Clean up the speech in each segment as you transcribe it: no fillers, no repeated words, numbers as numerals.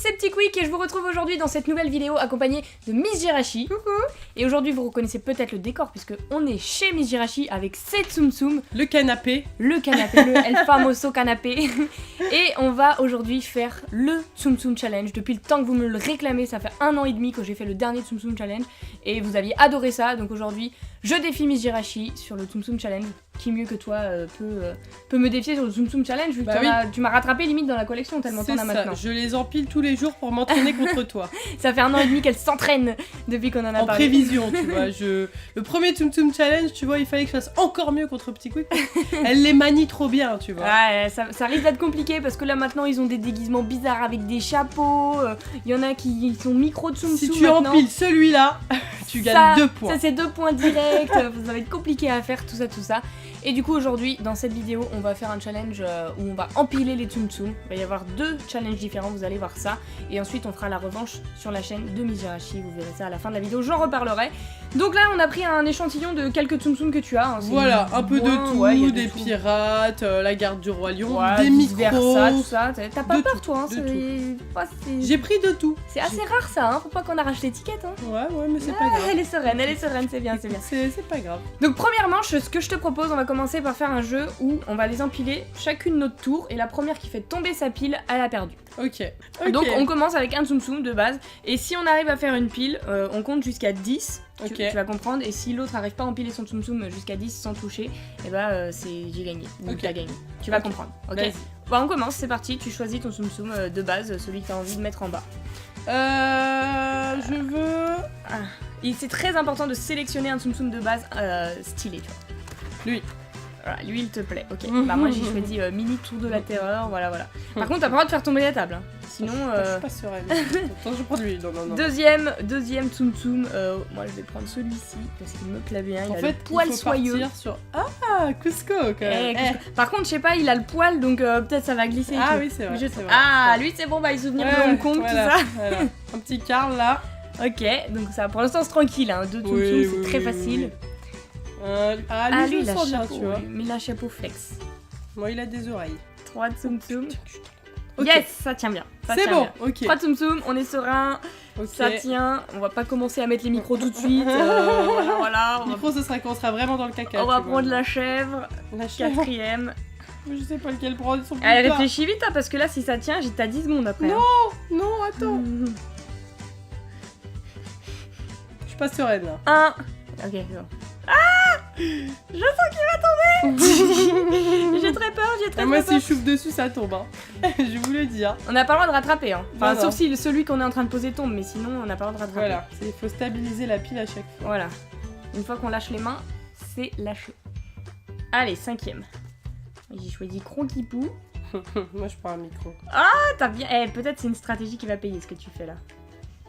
c'est Petit Quick et je vous retrouve aujourd'hui dans cette nouvelle vidéo accompagnée de Miss Jirachi. Coucou. Et aujourd'hui vous reconnaissez peut-être le décor puisque on est chez Miss Jirachi avec ses Tsum Tsum. Le canapé, le El famoso canapé. Et on va aujourd'hui faire le Tsum Tsum Challenge. Depuis le temps que vous me le réclamez, ça fait 1 an et demi que j'ai fait le dernier Tsum Tsum Challenge. Et vous aviez adoré ça, donc aujourd'hui je défie Miss Jirachi sur le Tsum Tsum Challenge. Qui mieux que toi peut me défier sur le Tsum Tsum Challenge vu que tu m'as rattrapé limite dans la collection tellement t'en as maintenant. Je les empile tous les jours pour m'entraîner contre toi. Ça fait 1 an et demi qu'elle s'entraîne depuis qu'on en a parlé. En prévision, tu vois. Le premier Tsum Tsum Challenge, tu vois, il fallait que je fasse encore mieux contre Petit Quick. Elle les manie trop bien, tu vois. Ouais, ça risque d'être compliqué parce que là maintenant ils ont des déguisements bizarres avec des chapeaux. Il y en a qui sont micro Tsum Tsum. Si tu empiles celui-là, tu gagnes 2 points. Ça c'est 2 points directs. Ça va être compliqué à faire tout ça. Et du coup aujourd'hui dans cette vidéo on va faire un challenge où on va empiler les Tsum Tsum. Il va y avoir 2 challenges différents, vous allez voir ça. Et ensuite on fera la revanche sur la chaîne de Miss Jirachi, vous verrez ça à la fin de la vidéo, j'en reparlerai. Donc là on a pris un échantillon de quelques Tsum Tsum que tu as. Voilà, un peu de tout, des pirates, la garde du roi lion, des micros, versa, tout ça. T'as pas peur toi hein, j'ai pris de tout. C'est assez rare ça, hein, faut pas qu'on arrache l'étiquette. Hein. Ouais, mais c'est pas grave. Elle est sereine, c'est bien. C'est pas grave. Donc premièrement, ce que je te propose, on va commencer par faire un jeu où on va les empiler chacune notre tour et la première qui fait tomber sa pile, elle a perdu. Ok. Donc on commence avec un Tsum Tsum de base et si on arrive à faire une pile, on compte jusqu'à 10. Tu vas comprendre, et si l'autre n'arrive pas à empiler son Tsum Tsum jusqu'à 10 sans toucher, et bah j'ai gagné, donc t'as gagné. Tu vas comprendre, ok. Bah on commence, c'est parti, tu choisis ton Tsum Tsum de base, celui que t'as envie de mettre en bas. Je veux... Et c'est très important de sélectionner un Tsum Tsum de base stylé, tu vois. Lui. Voilà, lui il te plaît, ok. Bah moi j'ai choisi Mini Tour de la Terreur, voilà. Par contre t'as pas le droit de faire tomber la table, hein. Sinon... Je suis pas sereine. Attends, je prends lui, non. Deuxième Tsum Tsum, moi je vais prendre celui-ci parce qu'il me plaît bien, il a le poil soyeux. Sur... Ah, Cusco quand même. Par contre je sais pas, il a le poil donc peut-être ça va glisser. Ah oui c'est vrai. Lui c'est bon, bah il souvenir de Hong Kong, voilà, tout ça. Voilà. Un petit Karl là. Ok, donc ça pour l'instant c'est tranquille, hein. 2 Tsum Tsum c'est très facile. Lui il a un chapeau, tu vois. Mais il a un chapeau flex. Moi il a des oreilles. 3 Tsum Tsum. Okay. Yes, ça tient bien. C'est bon, ok. 3 Tsum Tsum, on est serein, ça tient. On va pas commencer à mettre les micros tout de suite. Voilà. Le micro, ce sera quand on sera vraiment dans le caca. On va prendre la chèvre. 4ème. Je sais pas lequel prendre. Allez, réfléchis vite, hein, parce que là, si ça tient, t'as 10 secondes après. Non, attends. Je suis pas sereine là. 1. Ok, c'est bon. Je sens qu'il va tomber. J'ai très peur, Moi, si je chouffe dessus, ça tombe. Hein. Je vous le dis. Hein. On n'a pas le droit de rattraper. Hein. Enfin, sauf si celui qu'on est en train de poser tombe, mais sinon, on n'a pas le droit de rattraper. Voilà, il faut stabiliser la pile à chaque fois. Voilà. Une fois qu'on lâche les mains, c'est lâché. Allez, 5ème. J'ai choisi Croquipou. Moi, je prends un micro. Ah, t'as bien. Peut-être c'est une stratégie qui va payer ce que tu fais là.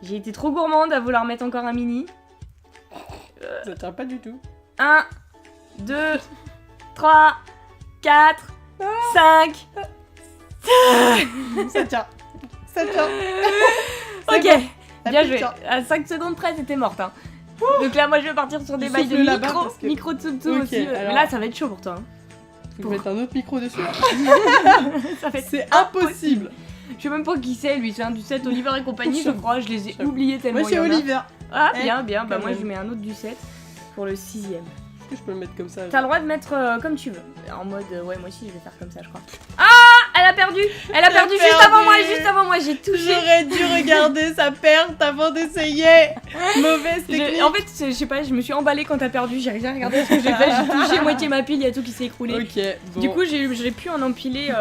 J'ai été trop gourmande à vouloir mettre encore un mini. Ça tient pas du tout. 1, 2, 3, 4, 5. Ça tient. Ok, bien joué. À 5 secondes près, c'était morte. Hein. Donc là, moi, je vais partir sur des bails de micro Tsum Tsum aussi. Alors... Mais là, ça va être chaud pour toi. Hein. Je vais mettre un autre micro dessus. C'est impossible. Je sais même pas qui c'est, lui. C'est un du 7 Oliver et compagnie, je crois. Je les ai oubliés tellement. Moi, c'est Oliver. Ah, bien. Bah, moi, je mets un autre du 7 pour le 6ème. Est-ce que je peux le mettre comme ça? T'as le droit de mettre comme tu veux. En mode, ouais, moi aussi, je vais faire comme ça, je crois. Ah, elle a perdu juste avant moi, j'ai touché. J'aurais dû regarder sa perte avant d'essayer. Mauvaise technique. En fait, je sais pas, je me suis emballée quand t'as perdu, j'ai rien regardé ce que j'ai fait, j'ai touché moitié ma pile, il y a tout qui s'est écroulé. Ok, bon. Du coup, j'ai pu en empiler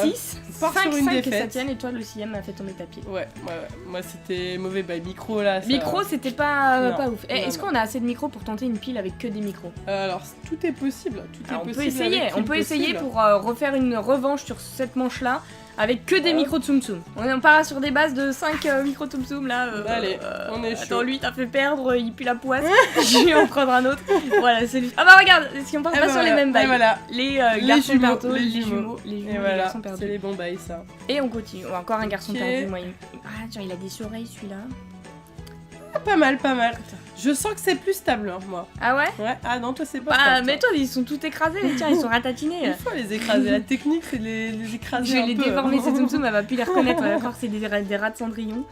6, 5 que ça tienne, et toi, le 6ème a fait tomber ta pile. Ouais. Moi, c'était mauvais bail. Micro, là, ça... Micro, c'était pas ouf. Est-ce qu'on a assez de micros pour tenter une pile avec que des micros? Alors, tout est possible. On peut essayer pour refaire une revanche sur cette manche-là avec que des micros Tsum Tsum. On part sur des bases de 5 micros Tsum Tsum là. Allez, on est chaud. Attends, lui t'as fait perdre, il pue la poisse. Je vais en prendre un autre. Voilà, c'est lui. Ah bah regarde, si on part pas sur les mêmes bails. Voilà. Les garçons perdus, les jumeaux, et voilà, garçons perdus. C'est les bons bails ça. Et on continue. Encore un garçon perdu, moi. Ah tiens, il a des oreilles celui-là. Pas mal, pas mal. Je sens que c'est plus stable, hein, moi. Ah ouais? Ouais, ah non, toi c'est pas Bah, stable. mais toi, ils sont tout écrasés, les tiens, ils sont ratatinés. Il faut les écraser. La technique, c'est de les écraser Je vais un les peu. déformer, ces Tsum Tsum, elle va plus les reconnaître. Elle va croire que c'est des rats de Cendrillon.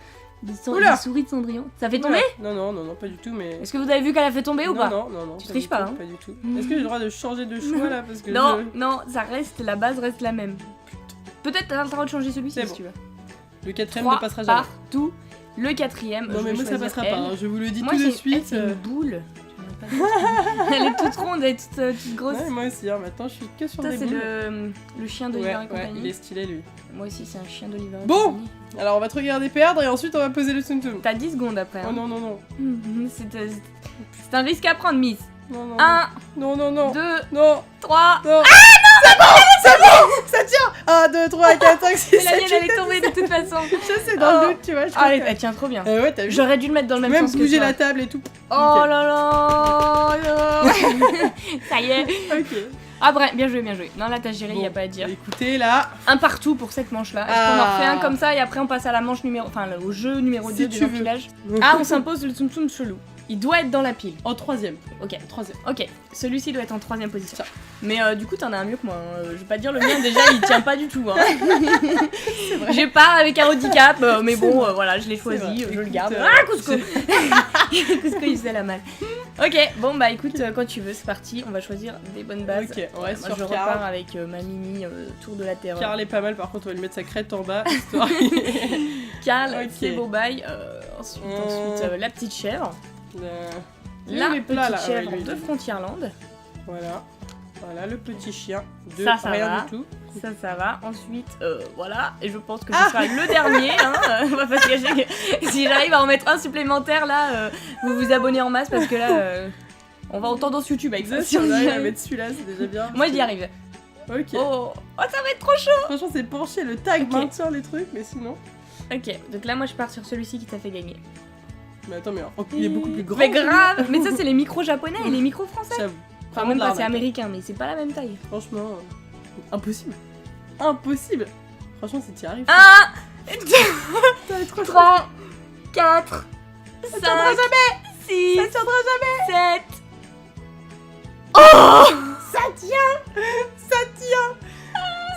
Des Oula. souris de Cendrillon. Ça fait tomber? Non, pas du tout, mais... Est-ce que vous avez vu qu'elle a fait tomber ou pas? Non. Tu pas triches du pas, tout, hein. Pas du tout. Est-ce que j'ai le droit de changer de choix, là parce que Non, ça reste, la base reste la même. Peut-être t'as le droit de changer celui-ci C'est si bon. tu veux. Le quatrième 3 ne passera jamais. partout. Le quatrième, Non, je mais vais moi ça choisir passera elle. pas, hein, je vous le dis Moi, tout de elle, suite. c'est une boule. Elle est toute ronde, elle est toute grosse. Ouais, moi aussi, hein, maintenant je suis que sur Ça, des c'est boules. le chien d'Oliver et Ouais, compagnie. il est stylé lui. Moi aussi, c'est un chien d'Oliver et Bon. compagnie. Alors on va te regarder perdre et ensuite on va poser le Tsum Tsum. T'as 10 secondes après. Oh Hein. non. C'est un risque à prendre, Miss. Non. 1, Non. 2, Non. 3. Non. C'est bon, ça tient. 1, 2, 3, 4, 5, 6, Mais 7, la 8, mienne, elle est tombée de toute façon. Je sais, dans le doute, tu vois. Ah, elle tient trop bien. Ouais, t'as vu. J'aurais dû le mettre dans le même Même sens que bouger toi. la table et tout. Oh là là. Ça y est. Ok. Ah, bref, bien joué. Non, là, t'as géré, y a Bon, pas à dire. Écoutez, là. Un partout pour cette manche-là. Est-ce qu'on en refait un comme ça et après on passe à la manche numéro... Enfin, au jeu numéro Si 2 tu de veux. l'empilage. Ah, on s'impose le Tsum Tsum chelou. Il doit être dans la pile. En troisième. Ok. Troisième. Ok, celui-ci doit être en 3ème position. Mais du coup, t'en as un mieux que moi. Hein. Je vais pas te dire le mien, déjà, il tient pas du tout. Hein. J'ai pas avec un handicap, mais bon, voilà, je l'ai choisi, vrai. je le Écoute, garde. Ah, Cusco Cusco, il faisait la malle. Ok, bon, bah écoute, quand tu veux, c'est parti. On va choisir des bonnes bases. Ok, on reste Moi, sur je Karl. repars avec ma mini Tour de la Terreur. Karl est pas mal, par contre, on va lui mettre sa crête en bas, histoire. Karl, Ok. c'est beau bail. Ensuite, la petite chèvre. La les petite plats, là, chèvre ouais, de Frontierland. Voilà le petit chien de Ça rien va. du tout. Ça va. Ensuite, voilà. Et je pense que ce sera le dernier. Hein, on va pas se cacher que si j'arrive à en mettre un supplémentaire, là, vous vous abonnez en masse parce que là, on va en tendance YouTube avec ça. Si Si on on y arrive à arrive. mettre celui-là, c'est déjà bien. Moi, j'y arrive. Ok. Oh, ça va être trop chaud. Franchement, c'est penché, le tag Ok. maintient les trucs, mais sinon. Ok, donc là, moi, je pars sur celui-ci qui t'a fait gagner. Mais attends, mais il est beaucoup plus grand. Mais grave. Mais ça, c'est les micros japonais et les micros français. J'avoue. Enfin, même pas, c'est américain, mais c'est pas la même taille. Franchement, impossible. Impossible. Franchement, si t'y arrives. 1, 2, T'as trop 3, 4, 5, tiendra 6, Ça tiendra jamais. 7. Oh! Ça tient. Ça tient.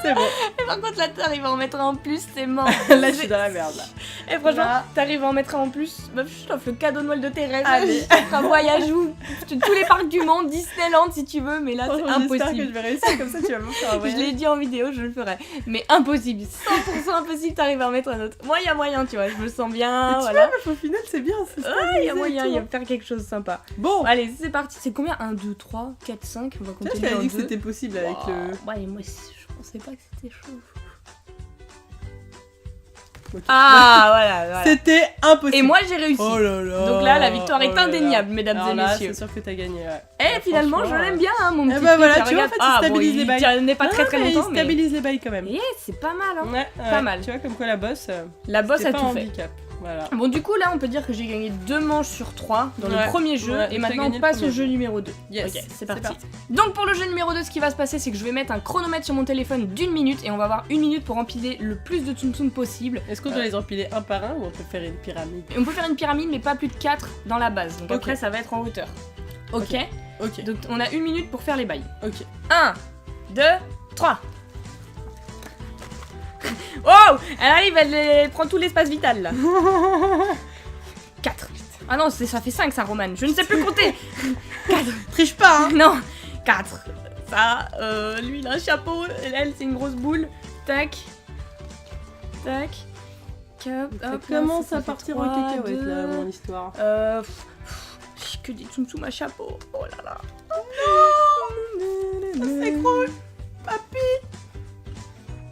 C'est bon. Et par contre, là, t'arrives à en mettre un en plus, c'est mort. Là, je suis dans la merde. Là. Et franchement, Là. t'arrives à en mettre un en plus. Meuf, je t'offre le cadeau de Noël de tes rêves. Allez. Je t'offre un voyage où tous les parcs du monde, Disneyland si tu veux, mais là, c'est Franchement, j'espère que je impossible. vais réussir comme ça, tu vas me faire un Je voyage. l'ai dit en vidéo, je le ferai. Mais impossible, 100% impossible, t'arrives à en mettre un autre. Moi, il y a moyen, tu vois, je me sens bien, Mais tu voilà. vois, au final, c'est bien. C'est Ah, il y a stabilisé et moyen, tout, il y a hein. faire quelque chose de sympa. Bon. Allez, c'est parti. C'est combien 1, 2, 3, 4, 5. On va Tu vois, compter je t'avais en dit que deux. c'était possible avec le. Ouais, moi, je pensais pas que c'était chaud. Ok. Ah, voilà. C'était impossible. Et moi, j'ai réussi. Oh là là. Donc là, la victoire est Oh là là. indéniable, mesdames Alors et là, messieurs. c'est sûr que t'as gagné. Ouais. Eh, finalement, je franchement, l'aime bien, hein, mon Eh petit bah truc, voilà, là, tu vois, regarde. en fait, ça stabilise bon, les bails. il tienait pas très mais longtemps, il mais... stabilise les bails quand même. Eh, c'est pas mal, hein. Ouais, Pas mal. Tu vois, comme quoi la bosse. La bosse c'est a pas tout un fait. handicap. Voilà. Bon, du coup, là, on peut dire que j'ai gagné 2 manches sur 3 dans Ouais, le premier jeu, ouais, et t'as maintenant gagné on le passe premier au jeu numéro 2. Yes, Ok, c'est c'est parti. parti. Donc, pour le jeu numéro 2, ce qui va se passer, c'est que je vais mettre un chronomètre sur mon téléphone d'1 minute, et on va avoir 1 minute pour empiler le plus de Tsum Tsum possible. Est-ce qu'on doit les empiler un par un ou on peut faire une pyramide? Et on peut faire une pyramide, mais pas plus de 4 dans la base. Donc Ok. après, ça va être en hauteur. Ok, Ok. donc on a 1 minute pour faire les bails. Ok. 1, 2, 3. Oh, elle arrive, elle prend tout l'espace vital là. 4. Ah non, ça fait 5 ça, Romane. Je ne sais plus compter. 4. Triche pas, hein. Non, 4. Ça, lui il a un chapeau, elle c'est une grosse boule. Tac. Tac. Hop, Ça hop, commence ça à fait partir 3, en cacahuète 2. là, mon histoire. J'ai que des Tsum Tsum à chapeau. Oh là là. Ça s'écroule. Papy.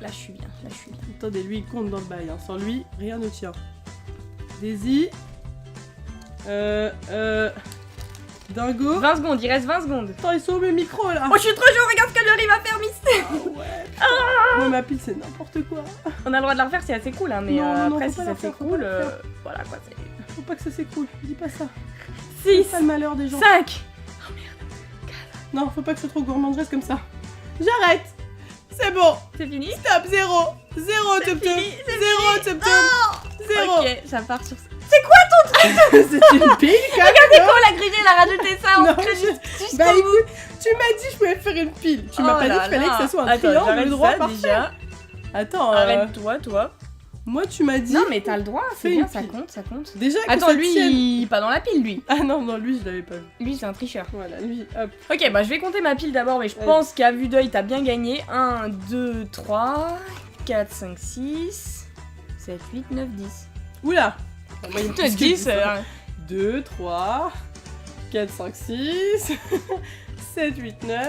Là je suis bien, là je suis bien. Attendez, lui il compte dans le bail, hein. Sans lui, rien ne tient. Daisy. Dingo. 20 secondes, il reste 20 secondes. Attends, ils sont où mes micros là? Oh, je suis trop chaud, regarde ce qu'elle arrive à faire, Miss. Ouais. Moi, ma pile, c'est n'importe quoi. On a le droit de la refaire, c'est assez cool, hein, mais Non, non, après, faut si pas ça la faire, faut s'écroule, pas la faire. voilà quoi, c'est. Faut pas que ça s'écroule, dis pas ça. 6, C'est pas le malheur des gens. 5. Non, faut pas que je sois trop gourmand, je reste comme ça. J'arrête. C'est bon. C'est fini. Stop, 0. 0 C'est Tum Tum. fini, c'est 0 Tum Tum. 0. Ok, ça part sur. C'est C'est une pile quand même. Regardez comment la grillée, elle a rajouté ça en Non, crédit. Bah écoute, tu m'as dit que je pouvais faire une pile. Tu m'as pas dit qu'il fallait que ça soit un triangle droit parfait. déjà. Attends, Arrête-toi, toi. moi tu m'as dit... Non, mais t'as le droit, c'est Fais bien, une ça pile. compte, ça compte. Déjà que Attends, ça lui, tienne. il est pas dans la pile, lui. Ah non, lui je l'avais pas vu. Lui, c'est un tricheur. Voilà, lui, hop. Ok, bah je vais compter ma pile d'abord, mais je Allez. pense qu'à vue d'œil, t'as bien gagné. 1, 2, 3, 4, 5, 6, 7, 8, 9, 10. Oula. Ah, moi, il me 9, reste 10, 2, 3, 4, 5, 6, 7, 8, 9,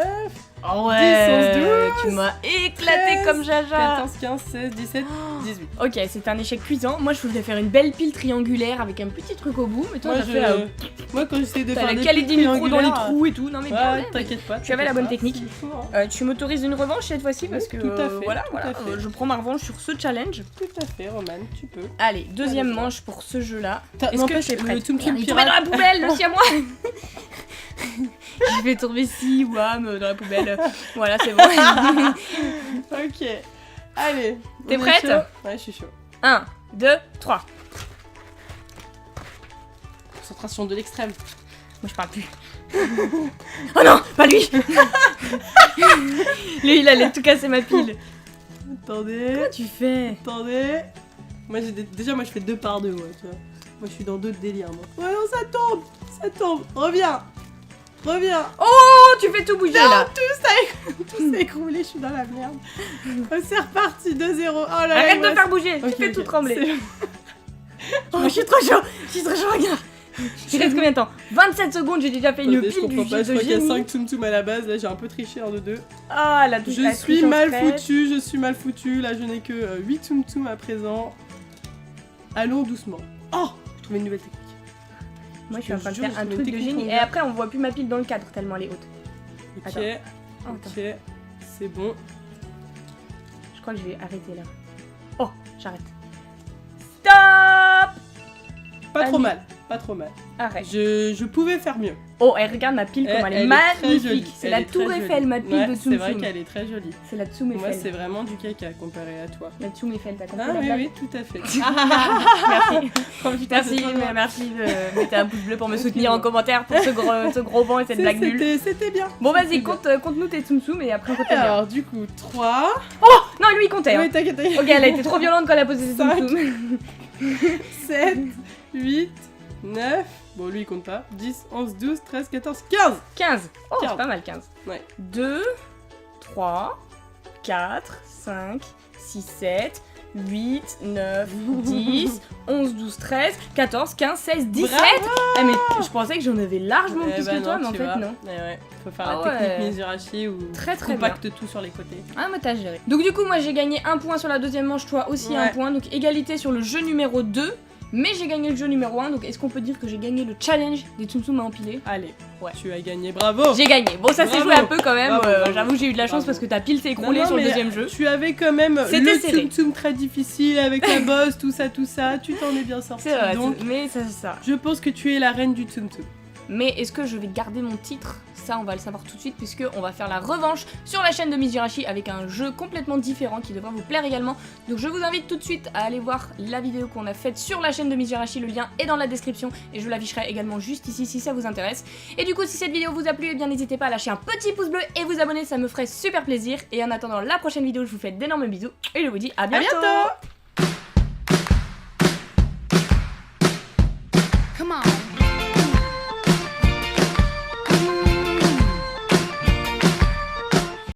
Oh 10, 11, 12, tu m'as éclaté 13, comme Jaja. 14, 15, 16, 17, 18. Ok, c'est un échec cuisant. Moi, je voulais faire une belle pile triangulaire avec un petit truc au bout, mais toi, Moi, t'as fait moi quand j'essaie de faire t'as des calé piles des micros dans les triangulaires, trous et tout. Non, mais bien, ouais, ouais. t'inquiète pas. Tu avais la t'inquiète bonne pas, technique. s'il faut, hein. Tu m'autorises une revanche cette fois-ci parce que Tout à fait, voilà, tout à fait. je prends ma revanche sur ce challenge. Tout à fait, Roman, tu peux. Allez, deuxième Allez, manche pour ce jeu-là. T'as- Est-ce que n'empêche, tu es prête? le Tum Tum Merde, il est tombé dans Pirate- la poubelle, le siamois. Je vais tomber si wham dans la poubelle. Voilà, c'est bon. Ok, allez. T'es on est prête? chaud. Ouais, je suis chaud. 1, 2, 3. Concentration de l'extrême. Moi je parle plus. Oh non, pas lui. Lui il allait tout casser ma pile. Attendez, Comment tu fais? attendez. Moi, déjà, moi, je fais 2 par 2, moi, tu vois. Moi, je suis dans d'autres délires, moi. Ouais, non, ça tombe. Reviens. Oh, tu fais tout bouger là. Tout s'est écroulé, je suis dans la merde. C'est reparti, 2-0. Oh là là, Arrête il de me faire bouger, Ok, tu fais ok, tout trembler. c'est- Oh, je suis trop chaud, regarde. Il reste combien de temps? 27 secondes, j'ai déjà fait une Attendez, je pile du comprends pas, jeu je de crois qu'il y a génie. 5 Tum Tum à la base, là j'ai un peu triché en 2-2. Ah, la Je suis mal foutu, là je n'ai que 8 Tum Tum à présent. Allons doucement. Oh, j'ai trouvé une nouvelle technique. Moi je suis en train de Je faire jure, un je truc de trouve une génie. technique Et après on voit plus ma pile dans le cadre tellement elle est haute. Ok, Attends. Oh, attends. ok, c'est bon. Je crois que je vais arrêter là. Oh, j'arrête. Stop. Pas trop Allez. mal, pas trop mal. Arrête. Je pouvais faire mieux. Oh, et regarde ma pile comme elle est très jolie, magnifique. C'est elle la est tour très Eiffel, jolie. ma pile Ouais, de c'est Tsum vrai Tsum. qu'elle est très jolie. C'est la Tsum Moi Eiffel. c'est vraiment du caca comparé à toi. La Tsum Eiffel, t'as compris Ah la oui, blague? oui, tout à fait. Merci. Oh, putain, c'est Merci, trop bien. merci de mettre un pouce bleu pour me Ok, soutenir en bon. commentaire pour ce gros vent et cette blague nulle. C'était bien. Bon, vas-y, C'était bien. compte-nous tes Tsum Tsum et après on compte la mienne. Alors du coup, 3. Non, lui il comptait. Hein. Oui, t'inquiète, Ok, elle a été trop violente quand elle a posé ses Tsum Cinq. Tsum. 7, 8, 9, bon lui il compte pas, 10, 11, 12, 13, 14, 15 15. Oh, 15. c'est pas mal, 15. Ouais. 2, 3, 4, 5, 6, 7, 8, 9, 10, 11, 12, 13, 14, 15, 16, 17. Bravo. Ah, mais je pensais que j'en avais largement Eh plus bah que toi, non, mais en tu fait, vois. non. Eh ouais, faut faire Ah la technique ouais. Mizurashi où Très, très compacte tout sur les côtés. Ah, mais t'as géré. Donc, du coup, moi j'ai gagné un point sur la deuxième manche, toi aussi un Ouais. point. Donc, égalité sur le jeu numéro 2. Mais j'ai gagné le jeu numéro 1. Donc, est-ce qu'on peut dire que j'ai gagné le challenge des Tsum Tsum à empiler? Allez, Ouais. tu as gagné, bravo. J'ai gagné. Bon, ça s'est Bravo. joué un peu quand même. Bravo, bravo. J'avoue, j'ai eu de la chance Bravo. parce que ta pile s'est Non, écroulée non, sur le mais deuxième jeu. Tu avais quand même C'était le serré. Tsum Tsum très difficile avec la bosse, tout ça, tu t'en es bien sorti. C'est vrai, Donc, mais ça, c'est ça. je pense que tu es la reine du Tsum Tsum. Mais est-ce que je vais garder mon titre? Ça, on va le savoir tout de suite puisque on va faire la revanche sur la chaîne de Mizurashi avec un jeu complètement différent qui devrait vous plaire également. Donc je vous invite tout de suite à aller voir la vidéo qu'on a faite sur la chaîne de Mizurashi. Le lien est dans la description et je l'afficherai également juste ici si ça vous intéresse. Et du coup, si cette vidéo vous a plu, eh bien n'hésitez pas à lâcher un petit pouce bleu et vous abonner, ça me ferait super plaisir. Et en attendant la prochaine vidéo, je vous fais d'énormes bisous et je vous dis à bientôt. À bientôt. Come on.